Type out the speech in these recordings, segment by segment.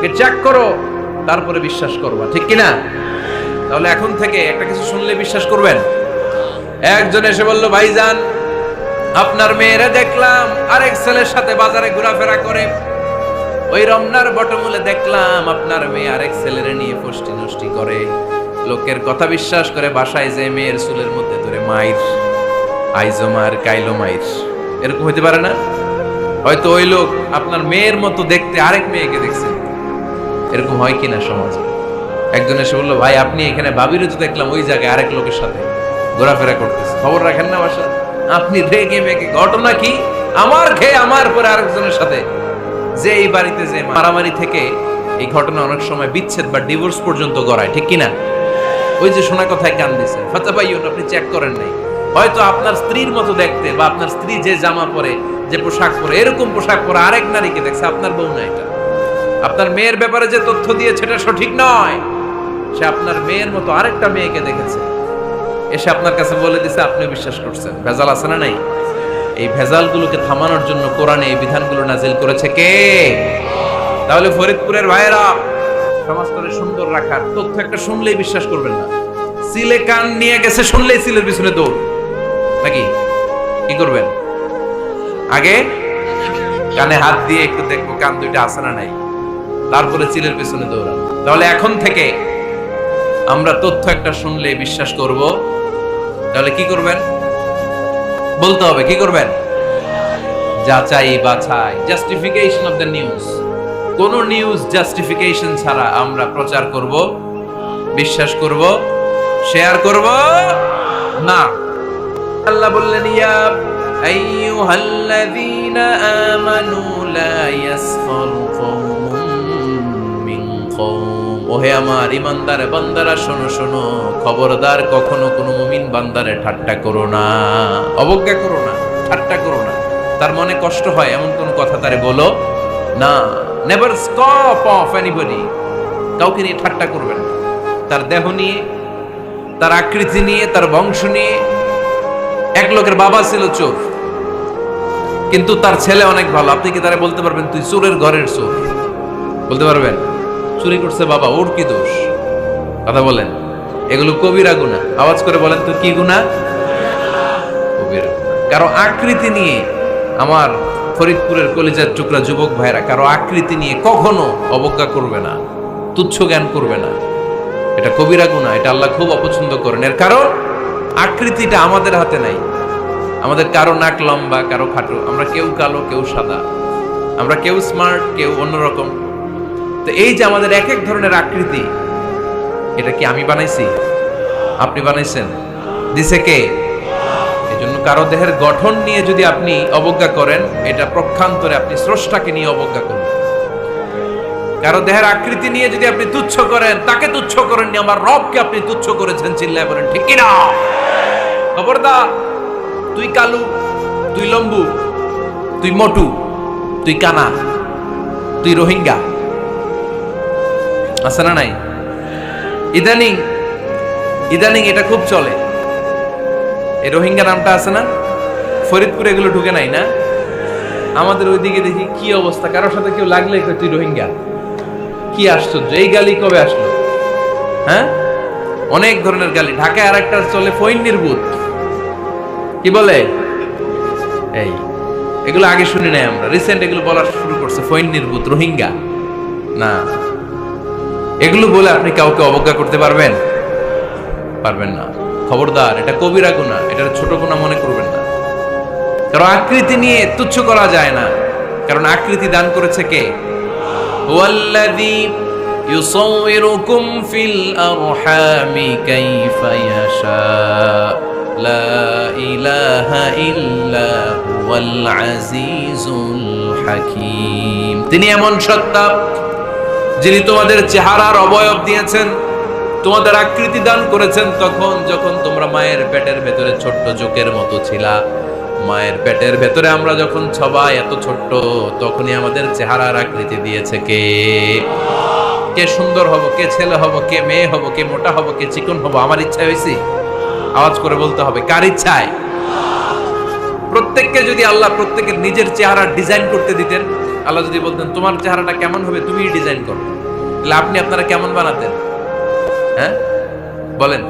আগে চেক করো, তারপরে বিশ্বাস করবা, ঠিক কিনা? তাহলে এখন থেকে একটা কিছু শুনলে বিশ্বাস করবেন। একজন এসে বলল, ভাইজান আপনার মেয়েরা দেখলাম আরেক ছেলের সাথে বাজারে ঘোরাফেরা করে, ওই রমনার বটমূলে দেখলাম আপনার মেয়ে আরেক ছেলেরে নিয়ে ফষ্টি নষ্টি করে, লোকের কথা বিশ্বাস করে বাসায় যে মেয়ের চুলের মধ্যে ধরে মাইর, আইজো মার কাইলো মাইর। এরকম হইতে পারে না? হয়তো ওই লোক আপনার মেয়ের মতো দেখতে আরেক মেয়েকে দেখছেন। এরকম হয় কিনা সমাজে? একজন এসে বললো, ভাই আপনি এখানে ভাবিরও তো দেখলাম ওই জায়গায় আরেক লোকের সাথে ঘোরাফেরা করতেছে, খবর রাখেন না বাসা? আপনি রেগে মেগে, ঘটনা কি? আমার খেয়ে আমার পরে আরেকজনের সাথে, যে এই বাড়িতে যে মারামারি থেকে এই ঘটনা অনেক সময় বিচ্ছেদ বা ডিভোর্স পর্যন্ত গড়ায়, ঠিক কিনা? ওই যে শোনা কথায় কান দিছে, ফাতাবাইয়ুন, আপনি চেক করেন নাই। হয়তো আপনার স্ত্রীর মতো দেখতে বা আপনার স্ত্রী যে জামা পরে, যে পোশাক পরে, এরকম পোশাক পরে আরেক নারীকে দেখছে, আপনার বউ না এটা। আপনার মেয়ের ব্যাপারে যে তথ্য দিয়েছে এটা সঠিক নয়, সে আপনার মেয়ের মতো আরেকটা মেয়েকে দেখেছে, এসে আপনার কাছে বলে দিছে, আপনি বিশ্বাস করছেন। ভেজাল আছে না নাই? এই ভেজালগুলোকে থামানোর জন্য কোরআনে এই বিধানগুলো নাজিল করেছে কে? তাহলে ফরিদপুরের ভাইয়েরা, সমাজকে সুন্দর রাখার তথ্য একটা শুনলেই বিশ্বাস করবেন না। সিলে কান নিয়ে গেছে, শুনলেই সিলের পিছনে দৌড়, নাকি? কি করবেন? আগে কানে হাত দিয়ে একটু দেখবো কান দুইটা আছে না নাই, তারপরে চিলের পেছনে দৌড়ান। তাহলে এখন থেকে আমরা তথ্য একটা শুনলে বিশ্বাস করব। তাহলে কি করবেন? বলতে হবে কি করবেন? যাচাই বাছাই, জাস্টিফিকেশন অফ দ্য নিউজ। কোন নিউজ জাস্টিফিকেশন ছাড়া আমরা প্রচার করব, বিশ্বাস করব, শেয়ার করব না। আল্লাহ বললেন, ইয়া আইয়ুহাল্লাযীনা আমানু লা ইয়াসখারু কওমুম মিন কওম। ওহে আমার ঈমানদার বান্দারা, শোনো শোনো, খবরদার কখনো কোনো মুমিন বান্দারে ঠাট্টা করো না, অবজ্ঞা করো না, ঠাট্টা করো না। তার মনে কষ্ট হয় এমন কোন কথা তারে বলো না। Never scoff of anybody. কাউকে নিয়ে ঠাট্টা করবেন না, তার দেহ নিয়ে, তার আকৃতি নিয়ে, তার বংশ নিয়ে। এক লোকের বাবা ছিল চোর, কিন্তু তার ছেলে অনেক ভালো। আপনি কি তারা বলতে পারবেন তুই চোরের ঘরের চোর? বলতে পারবেন? চুরি করছে বাবা, ওর কি দোষ? কথা বলেন। এগুলো কবিরা গুনাহ। আওয়াজ করে বলেন তো, কি গুনাহ? কবিরা। কারো আকৃতি নিয়ে, আমার ফরিদপুরের কলিজার টুকরা যুবক ভাইরা, কারো আকৃতি নিয়ে কখনো অবজ্ঞা করবে না, তুচ্ছ জ্ঞান করবে না। এটা কবিরা গুনাহ, এটা আল্লাহ খুব অপছন্দ করেন। এর কারণ আকৃতিটা আমাদের হাতে নাই। আমাদের কারো নাক লম্বা, কারো খাটো, আমরা কেউ কালো, কেউ সাদা, আমরা কেউ স্মার্ট, কেউ অন্যরকম। তো এই যে আমাদের এক এক ধরনের আকৃতি, এটা কি আমি বানাইছি? আপনি বানাইছেন? দিছে কে? এই জন্য কারো দেহের গঠন নিয়ে যদি আপনি অবজ্ঞা করেন, এটা প্রক্ষান্তরে আপনি স্রষ্টাকে নিয়ে অবজ্ঞা করবেন। কারো দেহের আকৃতি নিয়ে যদি আপনি তুচ্ছ করেন, তাকে তুচ্ছ করেননি, আমার রবকে আপনি তুচ্ছ করেছেন। চিল্লায় বলেন ঠিক কিনা? খবরদার, তুই কালু, তুই লম্বু, তুই মোটু, তুই কানা, তুই রোহিঙ্গা, আছে না নাই? ইদানিং ইদানিং এটা খুব চলে। এই রোহিঙ্গা নামটা আছে না? ফরিদপুরে এগুলো ঢুকে নাই না? আমাদের ওইদিকে দেখি কি অবস্থা, কারোর সাথে কেউ লাগলে তুই রোহিঙ্গা। কি আশ্চর্য, এই গালি কবে আসলো? হ্যাঁ, অনেক ধরনের গালি। ঢাকায় আর একটা চলে ফইন্নির ভূত, কি বলে? এই এগুলো আগে শুনি নাই আমরা, রিসেন্ট এগুলো বলা শুরু করছে। ফইন্নির ভূত, রোহিঙ্গা না। এগুলো বলে আপনি কাউকে অবজ্ঞা করতে পারবেন? পারবেন না। খবরদার, এটা কবিরা গুনাহ, এটা ছোট গুনাহ মনে করবেন না। কারণ আকৃতি নিয়ে তুচ্ছ করা যায় না, কারণ আকৃতি দান করেছে কে? হুয়াল্লাযী ইউসাউইরুকুম ফিল আরহামি কাইফা ইয়াশা, লা ইলাহা ইল্লা হুয়াল আজিজুল হাকীম। তিনি এমন সত্তা যিনি তোমাদের চেহারার অবয়ব দিয়েছেন, তোমাদের আকৃতি দান করেছেন তখন যখন তোমরা মায়ের পেটের ভেতরে ছোট্ট জোকের মতো ছিলা। মায়ের পেটের ভেতরে আমরা যখন সবাই এত ছোট্ট, তখনই আমাদের চেহারার আকৃতি দিয়েছে কে? কে সুন্দর হব, কে ছেলে হব, কে মেয়ে হব, কে মোটা হব, কে চিকন হব, আমার ইচ্ছায় হয়েছে? আওয়াজ করে বলতে হবে, কার ইচ্ছায়? প্রত্যেককে যদি আল্লাহ প্রত্যেকের নিজের চেহারা ডিজাইন করতে দিতেন, আল্লাহ যদি বলতেন তোমার চেহারাটা কেমন হবে তুমি ডিজাইন করো, তাহলে আপনি আপনারা কেমন বানাতেন? হ্যাঁ বলেন,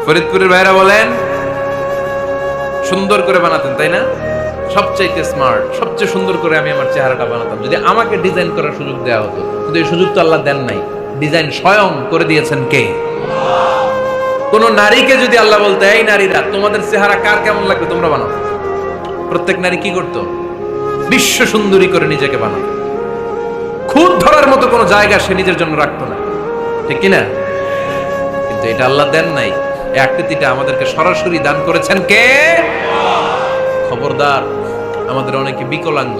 ফরিদপুরের ভাইরা বলেন, সুন্দর করে বানাতেন তাই না? সবচাইতে স্মার্ট, সবচেয়ে সুন্দর করে আমি আমার চেহারাটা বানাতাম যদি আমাকে ডিজাইন করার সুযোগ দেওয়া হতো। কিন্তু এই সুযোগ তো আল্লাহ দেন নাই। ডিজাইন স্বয়ং করে দিয়েছেন কে? কোন নারীকে যদি আল্লাহ বলতে, এই নারীরা তোমাদের চেহারা কার কেমন লাগবে তোমরা বানাও, প্রত্যেক নারী কি করতো? বিশ্ব সুন্দরী করে নিজেকে বানাতো। খুদ ধরার মতো কোনো জায়গা সে নিজের জন্য রাখতো না, ঠিক কিনা? কিন্তু এটা আল্লাহ দেন নাই। এই আকৃতিটা আমাদেরকে সরাসরি দান করেছেন কে? খবরদার, আমাদের অনেকে বিকলাঙ্গ,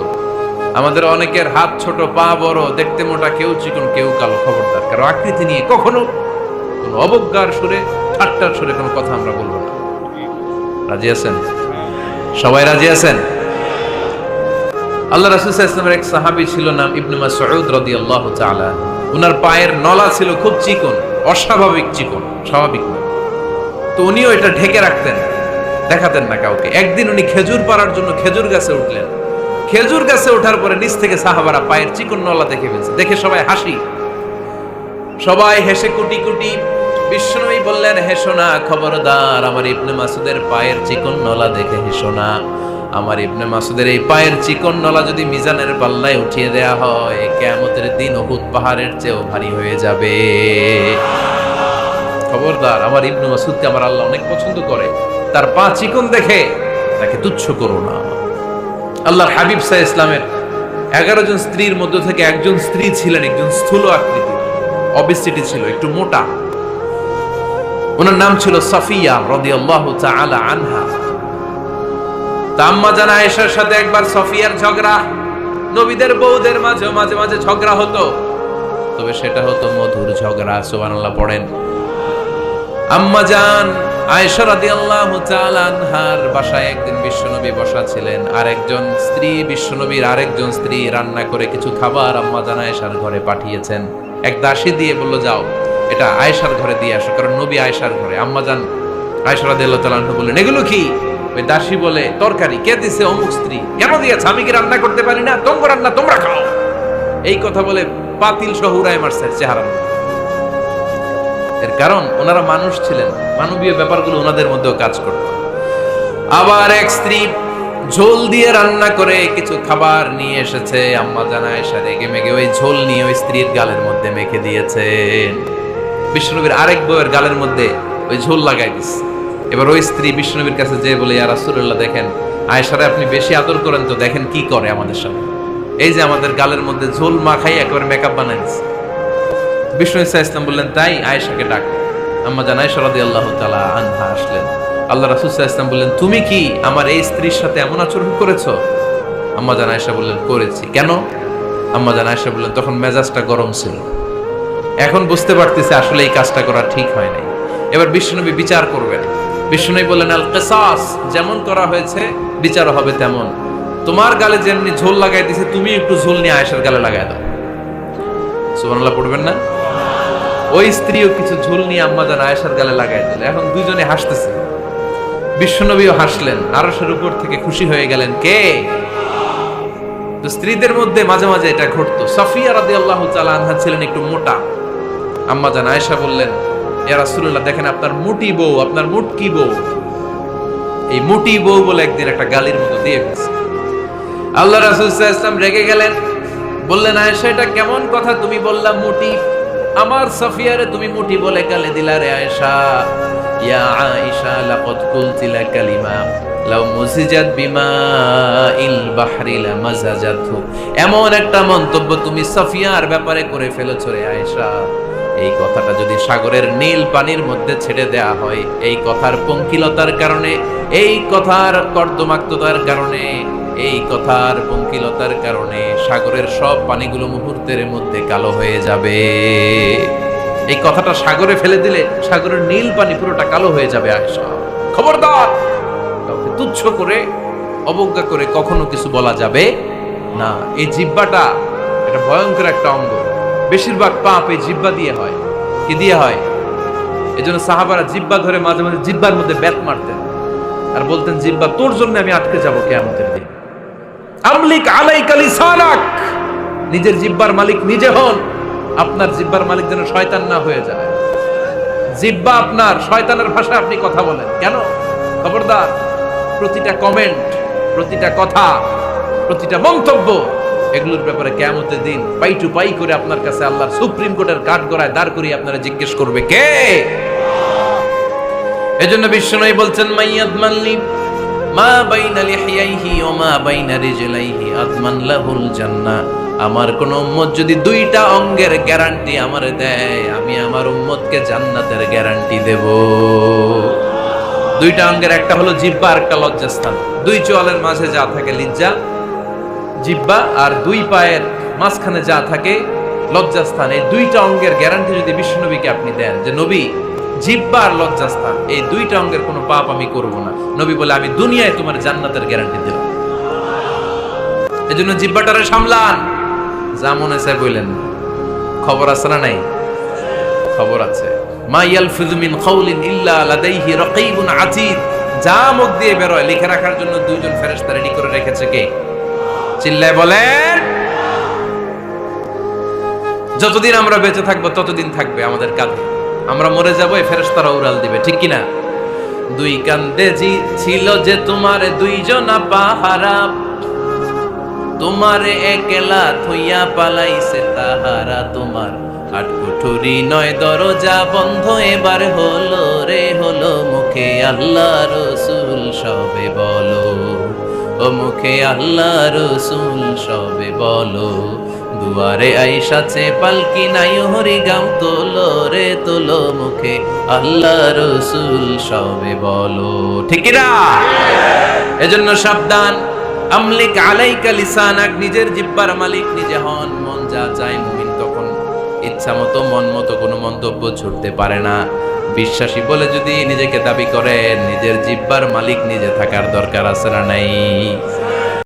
আমাদের অনেকের হাত ছোট, পা বড়, দেখতে মোটা, কেউ চিকন কেউ কালো। খবরদার, কারো আকৃতি নিয়ে কখনো কোনো অবজ্ঞার সুরে, ঠাট্টার সুরে কোনো কথা আমরা বলবো না। রাজি আছেন? সবাই রাজি আছেন? আল্লাহ রাসূল সাল্লাল্লাহু আলাইহি ওয়াসাল্লামের এক সাহাবী ছিল, নাম ইবনে মাসউদ রাদিয়াল্লাহু তাআলা। উনার পায়ের নলা ছিল খুব চিকন, অস্বাভাবিক চিকন, স্বাভাবিক না। তো উনিও এটা ঢেকে রাখতেন, দেখাতেন না কাউকে। একদিন উনি খেজুর পাড়ার জন্য খেজুর গাছে উঠলেন। খেজুর গাছে ওঠার পরে নিচ থেকে সাহাবারা পায়ের চিকন নলা দেখে ফেলছে। দেখে সবাই হাসি, সবাই হেসে কুটি কুটি। বিশ্বনবী বললেন, হেসো না, খবরদার, আমার ইবনে মাসুদের পায়ের চিকন নলা দেখে হেসো না। আমার ইবনে মাসুদের এই পায়ের চিকন নলা যদি মিজানের পাল্লায় উঠিয়ে দেয়া হয়, কিয়ামতের দিন উহুদ পাহাড়ের চেয়েও ভারী হয়ে যাবে। খবরদার, আমার ইবনে মাসুদকে আমার আল্লাহ অনেক পছন্দ করে, তার পা চিকন দেখে তাকে তুচ্ছ করো না। আল্লাহর হাবিব সাল্লাল্লাহু আলাইহি ইসলামের 11 জন স্ত্রীর মধ্য থেকে একজন স্ত্রী ছিলেন একজন স্থূল আকৃতির, অবেসিটি ছিল, একটু মোটা। ওনার নাম ছিল সাফিয়া রাদিয়াল্লাহু তাআলা আনহা। আম্মা জান আয়েশার সাথে একবার সাফিয়ার ঝগড়া। নবীদের বউদের মাঝে মাঝে মাঝে ঝগড়া হতো, তবে সেটা হতো মধুর ঝগড়া। সুবহানাল্লাহ পড়েন। আম্মা জান আয়েশা রাদিয়াল্লাহু তাআলা আনহার বাসায় একদিন বিশ্বনবী বসা ছিলেন, আর একজন স্ত্রী, বিশ্বনবীর আরেকজন স্ত্রী রান্না করে কিছু খাবার আম্মা জান আয়েশার ঘরে পাঠিয়েছেন। এক দাসী দিয়ে বলল, যাও এটা আয়েশার ঘরে দিয়ে আসো, কারণ নবী আয়েশার ঘরে। আম্মা জান আয়েশা রাদিয়াল্লাহু তাআলা আনহা বললেন, এগুলো কি? ওই দাসী বলে, তরকারি। কে দিছে? অমুক স্ত্রী। কেন দিয়েছে? আমি কি রান্না করতে পারি না? তোমরা রান্না তোমরা খাও। এই কথা বলে পাতিল সহ উড়ায় মারছে চেহারা। এর কারণ ওনারা মানুষ ছিলেন, মানবীয় ব্যাপারগুলো ওনাদের মধ্যেও কাজ করত। আবার এক স্ত্রী ঝোল দিয়ে রান্না করে কিছু খাবার নিয়ে এসেছে। আম্মা জান আয়েশা রেগে মেগে ওই ঝোল নিয়ে ওই স্ত্রীর গালের মধ্যে মেখে দিয়েছেন। বিশ্বনবীর আরেক বউয়ের গালের মধ্যে ওই ঝোল লাগাই দিচ্ছে। এবার ওই স্ত্রী বিশ্বনবীর কাছে যেয়ে বলে, ইয়া রাসূলুল্লাহ, দেখেন আয়েশারে আপনি বেশি আদর করেন তো, দেখেন কি করে আমাদের সাথে। এই যে আমাদের গালের মধ্যে ঝোল মাখাই একেবারে মেকআপ বানাই দিচ্ছে। বিষ্ণু ইসা ইসলাম বললেন, তাই আয়েশাকে ডাকো। আম্মা জান আয়েশা রাদিয়াল্লাহু তাআলা আনহা আসলেন। আল্লাহ রাসূল সাল্লাল্লাহু আলাইহি ওয়াসাল্লাম বললেন, তুমি কি আমার এই স্ত্রীর সাথে এমন আচরণ করেছো? আম্মা জান আয়েশা বললেন, করেছি। কেন? আম্মা জান আয়েশা বললেন, তখন মেজাজটা গরম ছিল, এখন বুঝতে পারতেছে আসলে এই কাজটা করা ঠিক হয় নাই। এবার বিশ্বনবী বিচার করবেন। বিশ্বনবী বললেন, আল কিসাস, যেমন করা হয়েছে বিচার হবে তেমন। তোমার গালে যেমনি ঝোল লাগাই দিয়েছে, তুমি একটু ঝোল নিয়ে আয়েশার গালে লাগাই দাও। সুবহানাল্লাহ পড়বেন না? ওই স্ত্রীও কিছু ঝোল নিয়ে আম্মা জান আয়েশার গালে লাগাই দিল। এখন দুইজনে হাসতেছে, বিশ্বনবীও হাসলেন, আরশের উপর থেকে খুশি হয়ে গেলেন। কে? তো স্ত্রীদের মধ্যে মাঝে মাঝে এটা ঘটতো। সাফিয়া রাদিয়াল্লাহু তাআলা আনহা ছিলেন একটু মোটা। আম্মা জান আয়েশা বললেন, ইয়া রাসূলুল্লাহ, দেখেন আপনার মুটি বউ, আপনার মুটকি বউ, এই মুটি বউ বলে একদিন একটা গালির মতো দিয়ে ফেলছে। আল্লাহ রাসূল সাল্লাল্লাহু আলাইহি ওয়াসাল্লাম রেগে গেলেন, বললেন, আয়েশা এটা কেমন কথা তুমি বললা মুটি? আমার সাফিয়ারে তুমি মুটি বলে গালি দিলা রে আয়েশা। ইয়া আয়েশা, লাকাদ কুলতি লা কালিমা লাউ মুজিজাত বিমাইল বাহরি লামাজাজাতহু। এমন একটা মন্তব্য তুমি সাফিয়ার ব্যাপারে করে ফেলেছো রে আয়েশা, এই কথাটা যদি সাগরের নীল পানির মধ্যে ছেড়ে দেয়া হয়, এই কথার পঙ্কিলতার কারণে, এই কথার কর্দমাক্ততার কারণে, এই কথার পঙ্কিলতার কারণে সাগরের সব পানিগুলো মুহূর্তের মধ্যে কালো হয়ে যাবে। এই কথাটা সাগরে ফেলে দিলে সাগরের নীল পানি পুরোটা কালো হয়ে যাবে। আয়েশা, খবরদার, কাউকে তুচ্ছ করে, অবজ্ঞা করে কখনো কিছু বলা যাবে না। এই জিহ্বাটা এটা ভয়ঙ্কর একটা অঙ্গ। বেশিরভাগ পাপ এই জিহ্বা দিয়ে হয়। কি দিয়ে হয়? এজন্য সাহাবারা জিহ্বা ধরে মাঝে মাঝে জিহ্বার মধ্যে ব্যাত মারতেন আর বলতেন, জিহ্বা তোর জন্য আমি আটকে যাবো কিয়ামতের দিন। আমলিক আলাইকা লিসানাক, নিজের জিহ্বার মালিক নিজে হন। আপনার জিহ্বার মালিক যেন শয়তান না হয়ে যায়। জিহ্বা আপনার, শয়তানের ভাষায় আপনি কথা বলেন কেন? খবরদার, প্রতিটা কমেন্ট, প্রতিটা কথা, প্রতিটা মন্তব্য, এগুলোর ব্যাপারে কিয়ামতের দিন পাই টু পাই করে আপনার কাছে আল্লাহর সুপ্রিম কোর্টের কাঠগড়ায় দাঁড় করিয়ে আপনারা জিজ্ঞেস করবে কে? এজন্য বিশ্বনবী বলছেন, মাইয়াদ মানলি মা বাইনা লিহিয়াইহি ওয়া মা বাইনা রিজলাইহি আদমান লাহুল জান্নাহ। আমার কোন উম্মত যদি দুইটা অঙ্গের গ্যারান্টি আমারে দেয়, আমি আমার উম্মতকে জান্নাতের গ্যারান্টি দেব। দুইটা অঙ্গের, একটা হলো জিহ্বা আর একটা লজ্জাস্থান। দুই চোয়ালের মাঝে যা থাকে লিজ্জা জিহ্বা, আর দুই পায়ের মাঝখানে যা থাকে লজ্জাস্থান। এই দুইটা অঙ্গের গ্যারান্টি যদি বিশ্বনবীকে আপনি দেন যে নবী জিহ্বা আর লজ্জাস্থান এই দুইটা অঙ্গের কোনো পাপ আমি করব না, নবী বলে আমি দুনিয়ায় তোমার জান্নাতের গ্যারান্টি দিলাম। এজন্য জিহ্বাটারে সামলান, যা মনে চায় বললেন। খবর আছে না নাই? খবর আছে। মা ইয়ালফিযু মিন কাউলিন ইল্লা লাদাইহি রাকীবুন আতীদ। যা মুখ দিয়ে বের হয় লিখে রাখার জন্য দুইজন ফেরেশতা রেডি করে রেখেছে কে? চিল্লায় বলেন। যতদিন আমরা বেঁচে থাকবো ততদিন থাকবে আমাদের কাঁধে। আমরা মরে যাবো, এই ফেরেশতারা উড়াল দিবে, ঠিক কিনা? দুই কান্দে জি ছিল যে তোমার দুইজনা পাহারা, তোমারে একলা থইয়া পালাইছে তাহারা। তোমার আট কুঠুরি নয় দরজা বন্ধ এবার হলো রে হলো। মুখে আল্লাহ রসুল সবে বলো, ও মুখে আল্লাহ রসুল সবে বলো। দুয়ারে আইসাছে পালকি নাই হরি গাও তোলো রে তোলো। মুখে আল্লাহ রসুল সবে বলো, ঠিক না? এজন্য সাবধান। আমলিক আলাইকা লিসানাক, নিজের জিহ্বার মালিক নিজে হন। মন যা চায় মুমিন তখন ইচ্ছা মতো মন মতো কোনো মন্তব্য ছুটতে পারে না। বিশ্বাসী বলে যদি নিজেকে দাবি করেন, নিজের জিহ্বার মালিক নিজে থাকার দরকার আছে না নাই?